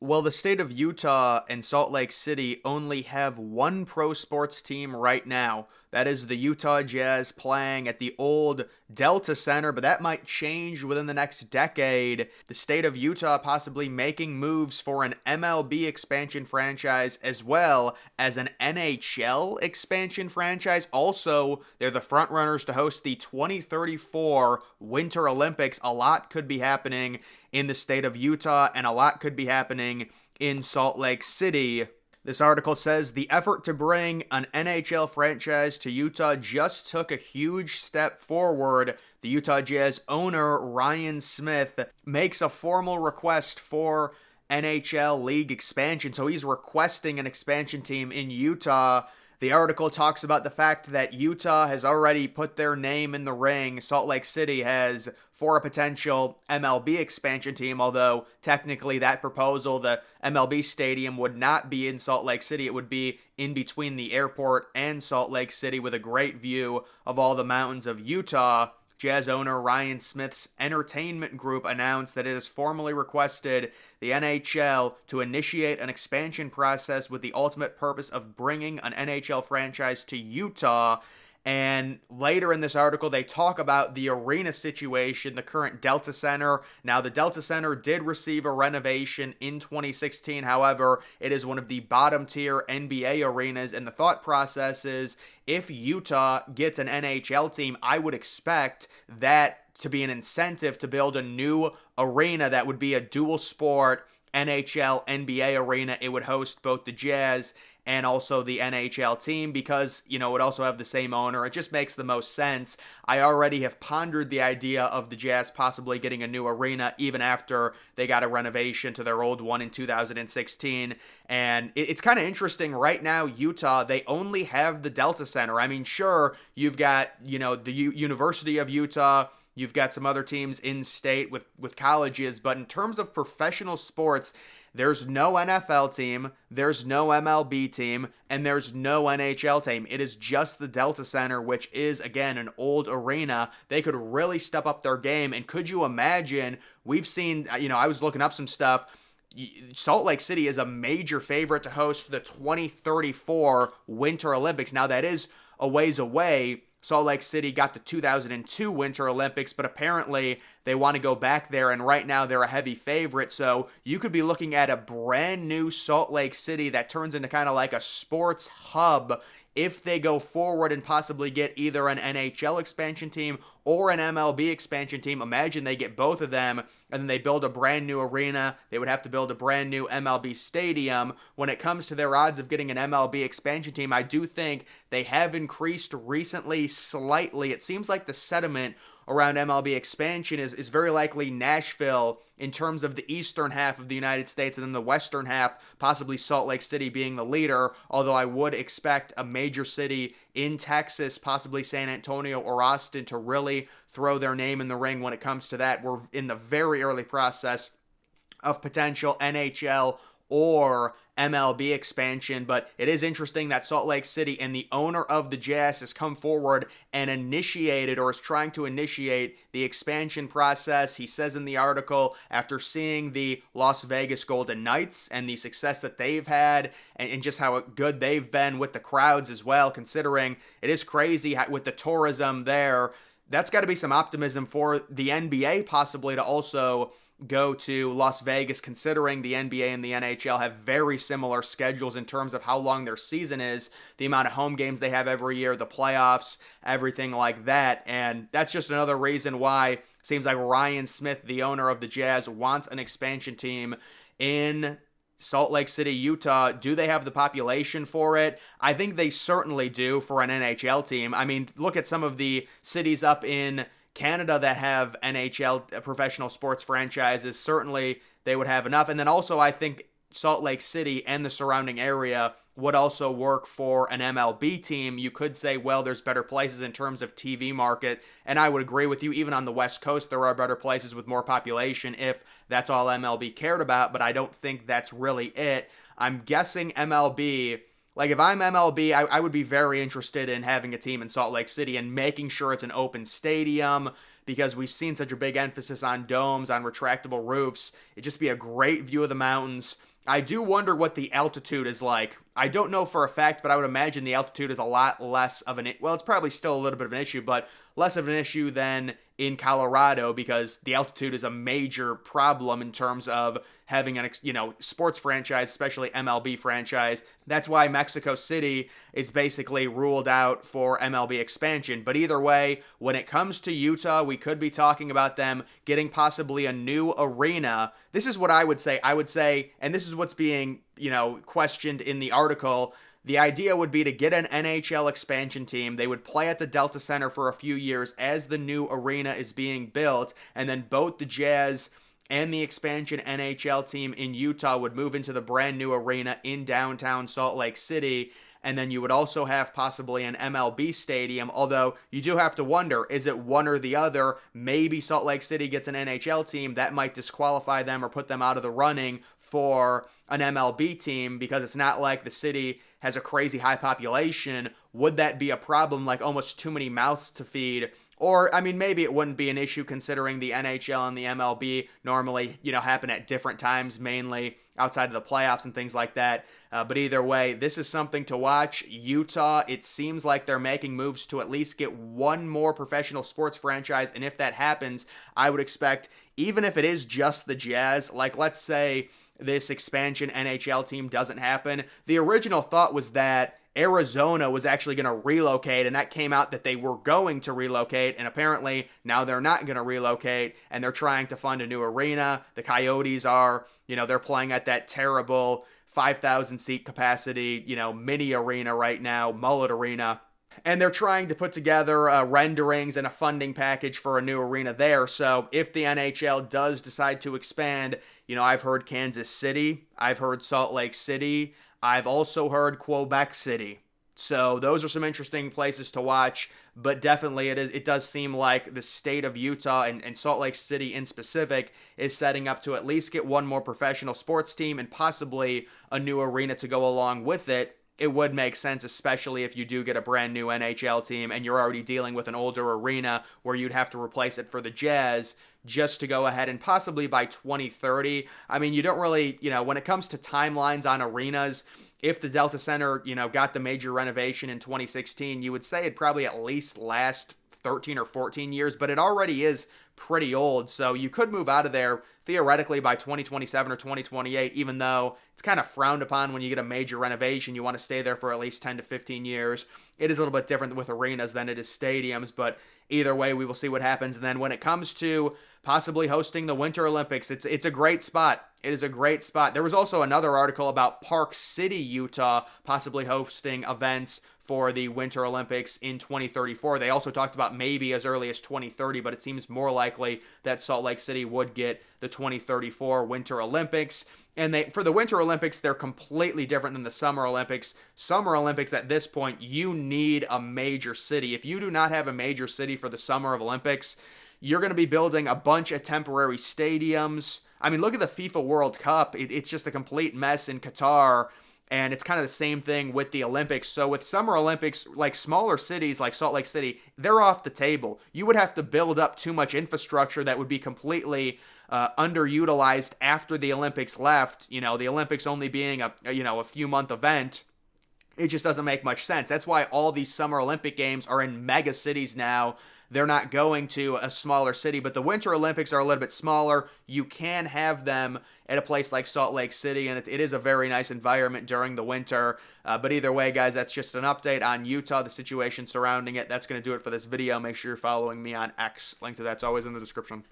Well, the state of Utah and Salt Lake City only have one pro sports team right now. That is the Utah Jazz playing at the old Delta Center, but that might change within the next decade. The state of Utah possibly making moves for an MLB expansion franchise as well as an NHL expansion franchise. Also, they're the frontrunners to host the 2034 Winter Olympics. A lot could be happening in the state of Utah, and a lot could be happening in Salt Lake City. This article says the effort to bring an NHL franchise to Utah just took a huge step forward. The Utah Jazz owner, Ryan Smith, makes a formal request for NHL league expansion. So he's requesting an expansion team in Utah. The article talks about the fact that Utah has already put their name in the ring. Salt Lake City has for a potential MLB expansion team, although technically that proposal, the MLB stadium, would not be in Salt Lake City. It would be in between the airport and Salt Lake City with a great view of all the mountains of Utah. Jazz owner Ryan Smith's entertainment group announced that it has formally requested the NHL to initiate an expansion process with the ultimate purpose of bringing an NHL franchise to Utah. And later in this article, they talk about the arena situation, the current Delta Center. Now, the Delta Center did receive a renovation in 2016. However, it is one of the bottom tier NBA arenas. And the thought process is if Utah gets an NHL team, I would expect that to be an incentive to build a new arena that would be a dual sport NHL NBA arena. It would host both the Jazz and also the NHL team because, it would also have the same owner. It just makes the most sense. I already have pondered the idea of the Jazz possibly getting a new arena even after they got a renovation to their old one in 2016. And it's kind of interesting right now, Utah, they only have the Delta Center. I mean, sure, you've got, the University of Utah. You've got some other teams in state with colleges, but in terms of professional sports, there's no NFL team, there's no MLB team, and there's no NHL team. It is just the Delta Center, which is, again, an old arena. They could really step up their game. And could you imagine, we've seen, I was looking up some stuff. Salt Lake City is a major favorite to host the 2034 Winter Olympics. Now, that is a ways away. Salt Lake City got the 2002 Winter Olympics, but apparently they want to go back there, and right now they're a heavy favorite. So you could be looking at a brand new Salt Lake City that turns into kind of like a sports hub if they go forward and possibly get either an NHL expansion team or an MLB expansion team. Imagine they get both of them and then they build a brand new arena. They would have to build a brand new MLB stadium. When it comes to their odds of getting an MLB expansion team, I do think they have increased recently slightly. It seems like the sentiment around MLB expansion is very likely Nashville in terms of the eastern half of the United States, and then the western half, possibly Salt Lake City being the leader, although I would expect a major city in Texas, possibly San Antonio or Austin, to really throw their name in the ring when it comes to that. We're in the very early process of potential NHL or MLB expansion, but it is interesting that Salt Lake City and the owner of the Jazz has come forward and initiated or is trying to initiate the expansion process. He says in the article, after seeing the Las Vegas Golden Knights and the success that they've had and just how good they've been with the crowds as well, considering it is crazy with the tourism there, that's got to be some optimism for the NBA possibly to also go to Las Vegas, considering the NBA and the NHL have very similar schedules in terms of how long their season is, the amount of home games they have every year, the playoffs, everything like that. And that's just another reason why it seems like Ryan Smith, the owner of the Jazz, wants an expansion team in Salt Lake City, Utah. Do they have the population for it? I think they certainly do for an NHL team. I mean, look at some of the cities up in Canada that have NHL professional sports franchises. Certainly they would have enough. And then also I think Salt Lake City and the surrounding area would also work for an MLB team. You could say, well, there's better places in terms of TV market. And I would agree with you. Even on the West Coast, there are better places with more population if that's all MLB cared about. But I don't think that's really it. I'm guessing MLB, like if I'm MLB, I would be very interested in having a team in Salt Lake City and making sure it's an open stadium, because we've seen such a big emphasis on domes, on retractable roofs. It'd just be a great view of the mountains. I do wonder what the altitude is like. I don't know for a fact, but I would imagine the altitude is a lot less of an, well, it's probably still a little bit of an issue, but less of an issue than in Colorado, because the altitude is a major problem in terms of having an, sports franchise, especially MLB franchise. That's why Mexico City is basically ruled out for MLB expansion. But either way, when it comes to Utah, we could be talking about them getting possibly a new arena. This is what I would say. I would say, and this is what's being, questioned in the article. The idea would be to get an NHL expansion team. They would play at the Delta Center for a few years as the new arena is being built, and then both the Jazz and the expansion NHL team in Utah would move into the brand new arena in downtown Salt Lake City. And then you would also have possibly an MLB stadium, although you do have to wonder, is it one or the other? Maybe Salt Lake City gets an NHL team. That might disqualify them or put them out of the running for an MLB team, because it's not like the city has a crazy high population. Would that be a problem, like almost too many mouths to feed? Or, I mean, maybe it wouldn't be an issue considering the NHL and the MLB normally, happen at different times, mainly outside of the playoffs and things like that. But either way, this is something to watch. Utah, it seems like they're making moves to at least get one more professional sports franchise. And if that happens, I would expect, even if it is just the Jazz, like let's say this expansion NHL team doesn't happen, the original thought was that Arizona was actually going to relocate, and that came out that they were going to relocate, and apparently now they're not going to relocate, and they're trying to fund a new arena. The Coyotes are, they're playing at that terrible 5,000 seat capacity, mini arena right now, Mullet Arena. And they're trying to put together renderings and a funding package for a new arena there. So if the NHL does decide to expand, I've heard Kansas City, I've heard Salt Lake City, I've also heard Quebec City. So those are some interesting places to watch, but definitely it does seem like the state of Utah and Salt Lake City in specific is setting up to at least get one more professional sports team and possibly a new arena to go along with it. It would make sense, especially if you do get a brand new NHL team and you're already dealing with an older arena where you'd have to replace it for the Jazz, just to go ahead and possibly by 2030. I mean, you don't really, when it comes to timelines on arenas, if the Delta Center, got the major renovation in 2016, you would say it'd probably at least last 13 or 14 years, but it already is pretty old. So you could move out of there theoretically by 2027 or 2028, even though it's kind of frowned upon when you get a major renovation. You want to stay there for at least 10 to 15 years. It is a little bit different with arenas than it is stadiums, but either way, we will see what happens. And then when it comes to possibly hosting the Winter Olympics, it's a great spot. It is a great spot. There was also another article about Park City, Utah, possibly hosting events for the Winter Olympics in 2034. They also talked about maybe as early as 2030, but it seems more likely that Salt Lake City would get the 2034 Winter Olympics. And for the Winter Olympics, they're completely different than the Summer Olympics. Summer Olympics, at this point, you need a major city. If you do not have a major city for the Summer Olympics, you're going to be building a bunch of temporary stadiums. I mean, look at the FIFA World Cup. It's just a complete mess in Qatar. And it's kind of the same thing with the Olympics. So with Summer Olympics, like smaller cities like Salt Lake City, they're off the table. You would have to build up too much infrastructure that would be completely underutilized after the Olympics left. The Olympics only being a few month event. It just doesn't make much sense. That's why all these Summer Olympic Games are in mega cities now. They're not going to a smaller city, but the Winter Olympics are a little bit smaller. You can have them at a place like Salt Lake City, and it is a very nice environment during the winter. But either way, guys, that's just an update on Utah, the situation surrounding it. That's going to do it for this video. Make sure you're following me on X. Link to that's always in the description.